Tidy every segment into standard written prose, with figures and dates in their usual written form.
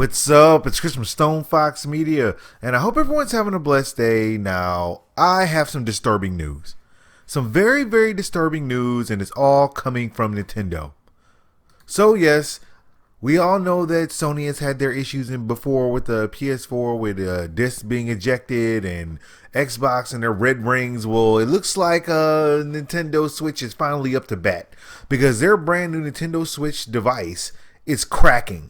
What's up? It's Chris from StonefoxMedia, and I hope everyone's having a blessed day. Now, I have some disturbing news. Some very, very disturbing news, and it's all coming from Nintendo. So, yes, we all know that Sony has had their issues in before with the PS4, with discs being ejected, and Xbox and their red rings. Well, it looks like Nintendo Switch is finally up to bat, because their brand new Nintendo Switch device is cracking.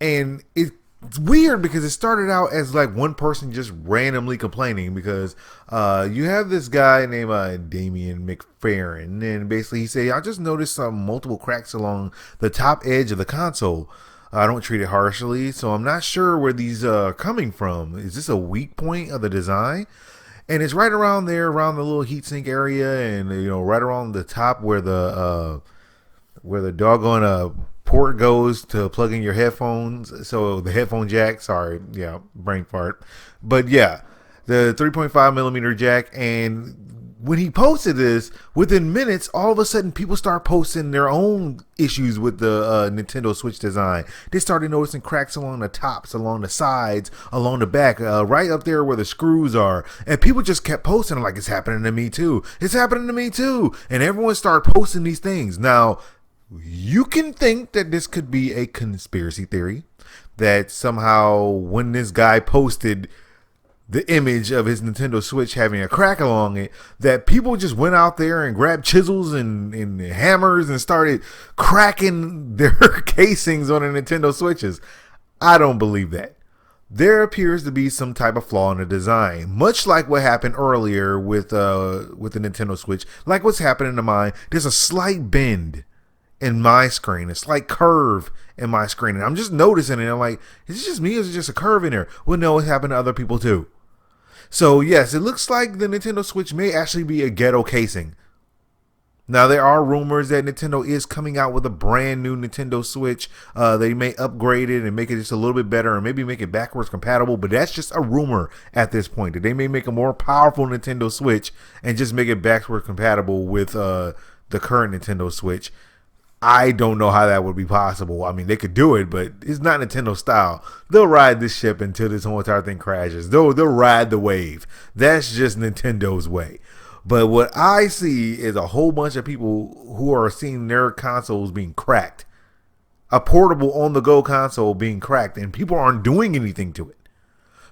And it's weird because it started out as like one person just randomly complaining because you have this guy named Damian McFerrin, and basically he said, I just noticed some multiple cracks along the top edge of the console. I don't treat it harshly, so I'm not sure where these are coming from. Is this a weak point of the design? And it's right around there, around the little heatsink area, and right around the top where the doggone port goes to plug in your headphones. So the headphone jack, brain fart. But yeah, the 3.5 millimeter jack. And when he posted this, within minutes, all of a sudden people start posting their own issues with the Nintendo Switch design. They started noticing cracks along the tops, along the sides, along the back, right up there where the screws are. And people just kept posting like, it's happening to me too. It's happening to me too. And everyone started posting these things. Now, you can think that this could be a conspiracy theory, that somehow when this guy posted the image of his Nintendo Switch having a crack along it, that people just went out there and grabbed chisels and hammers and started cracking their casings on the Nintendo Switches. I don't believe that. There appears to be some type of flaw in the design, much like what happened earlier with the Nintendo Switch. Like what's happening to mine, there's a slight bend in my screen, a slight curve in my screen, and I'm just noticing it. I'm like, is it just me or is it just a curve in there? Well, no, it happened to other people too. So yes, it looks like the Nintendo Switch may actually be a Ghetto casing. Now, there are rumors that Nintendo is coming out with a brand new Nintendo Switch. They may upgrade it and make it just a little bit better, and maybe make it backwards compatible, but that's just a rumor at this point, that they may make a more powerful Nintendo Switch and just make it backwards compatible with the current Nintendo Switch. I don't know how that would be possible. I mean, they could do it, but it's not Nintendo style. They'll ride this ship until this whole entire thing crashes. They'll ride the wave. That's just Nintendo's way. But what I see is a whole bunch of people who are seeing their consoles being cracked. A portable on-the-go console being cracked, and people aren't doing anything to it.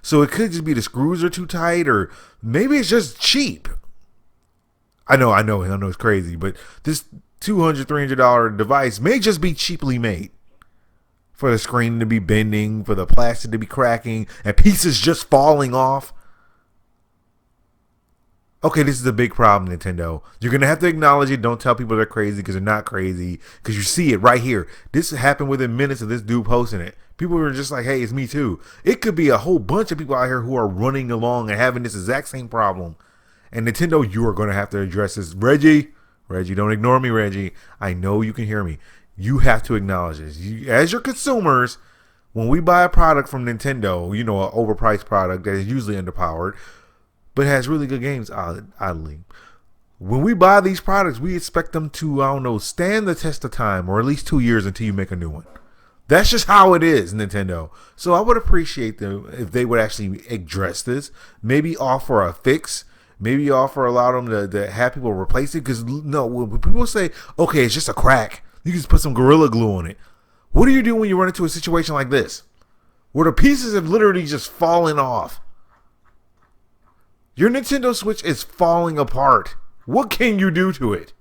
So it could just be the screws are too tight, or maybe it's just cheap. I know it's crazy, but this $200, $300 device may just be cheaply made for the screen to be bending, for the plastic to be cracking, and pieces just falling off. Okay, this is a big problem, Nintendo. You're going to have to acknowledge it. Don't tell people they're crazy, because they're not crazy, because you see it right here. This happened within minutes of this dude posting it. People were just like, hey, it's me too. It could be a whole bunch of people out here who are running along and having this exact same problem. And Nintendo, you are going to have to address this. Reggie, don't ignore me, Reggie. I know you can hear me. You have to acknowledge this. As your consumers, when we buy a product from Nintendo, an overpriced product that is usually underpowered, but has really good games, oddly. When we buy these products, we expect them to, stand the test of time, or at least 2 years until you make a new one. That's just how it is, Nintendo. So I would appreciate them if they would actually address this. Maybe offer a fix. Maybe allow them to have people replace it. Because when people say, okay, it's just a crack, you can just put some Gorilla Glue on it. What do you do when you run into a situation like this, where the pieces have literally just fallen off? Your Nintendo Switch is falling apart. What can you do to it?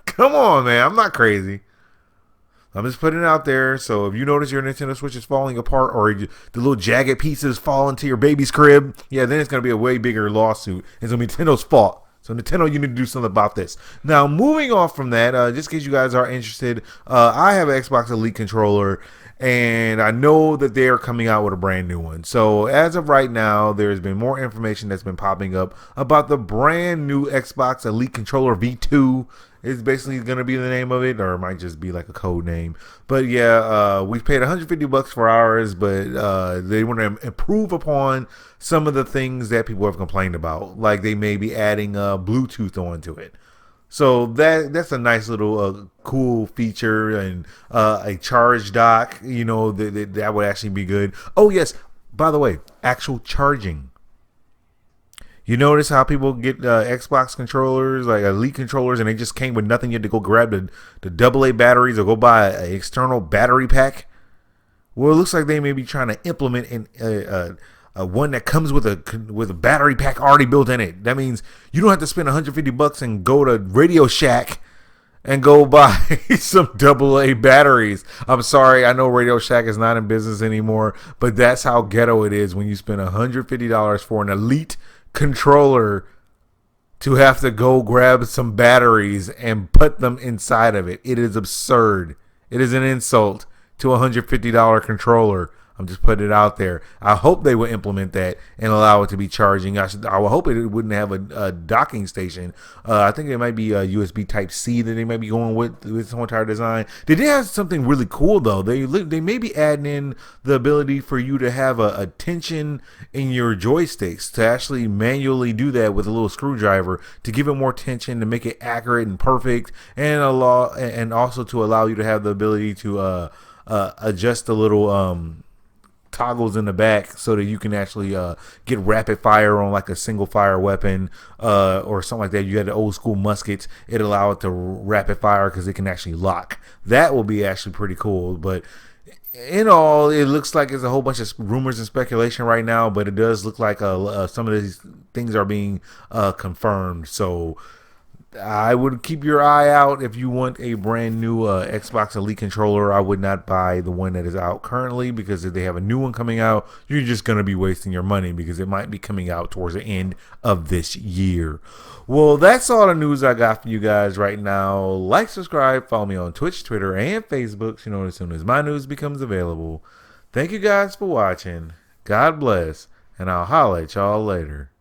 Come on, man. I'm not crazy. I'm just putting it out there. So if you notice your Nintendo Switch is falling apart, or the little jagged pieces fall into your baby's crib, then it's going to be a way bigger lawsuit. It's going to be Nintendo's fault. So Nintendo, you need to do something about this. Now, moving off from that, just in case you guys are interested, I have an Xbox Elite controller, and I know that they are coming out with a brand new one. So as of right now, there's been more information that's been popping up about the brand new Xbox Elite controller V2. It's basically going to be the name of it, or it might just be like a code name. But yeah, we paid $150 for ours, but they want to improve upon some of the things that people have complained about. Like they may be adding Bluetooth onto it. So that's a nice little cool feature, and a charge dock. That would actually be good. Oh yes, by the way, actual charging. You notice how people get Xbox controllers, like Elite controllers, and they just came with nothing. You had to go grab the AA batteries or go buy an external battery pack. Well, it looks like they may be trying to implement a one that comes with a battery pack already built in it. That means you don't have to spend $150 and go to Radio Shack and go buy some AA batteries. I'm sorry, I know Radio Shack is not in business anymore, but that's how ghetto it is when you spend $150 for an Elite controller to have to go grab some batteries and put them inside of it. It is absurd. It is an insult to a $150 controller. I'm just putting it out there. I hope they will implement that and allow it to be charging. I will hope it wouldn't have a docking station. I think it might be a USB Type C that they might be going with this whole entire design. They did have something really cool though. They may be adding in the ability for you to have a tension in your joysticks, to actually manually do that with a little screwdriver to give it more tension, to make it accurate and perfect, and also to allow you to have the ability to adjust the little toggles in the back so that you can actually get rapid fire on like a single fire weapon or something like that. You had the old school muskets, it allowed it to rapid fire because it can actually lock. That will be actually pretty cool. But in all, it looks like it's a whole bunch of rumors and speculation right now, but it does look like some of these things are being confirmed. So I would keep your eye out if you want a brand new Xbox Elite controller. I would not buy the one that is out currently, because if they have a new one coming out, you're just going to be wasting your money because it might be coming out towards the end of this year. Well, that's all the news I got for you guys right now. Like, subscribe, follow me on Twitch, Twitter, and Facebook so you know as soon as my news becomes available. Thank you guys for watching. God bless, and I'll holla at y'all later.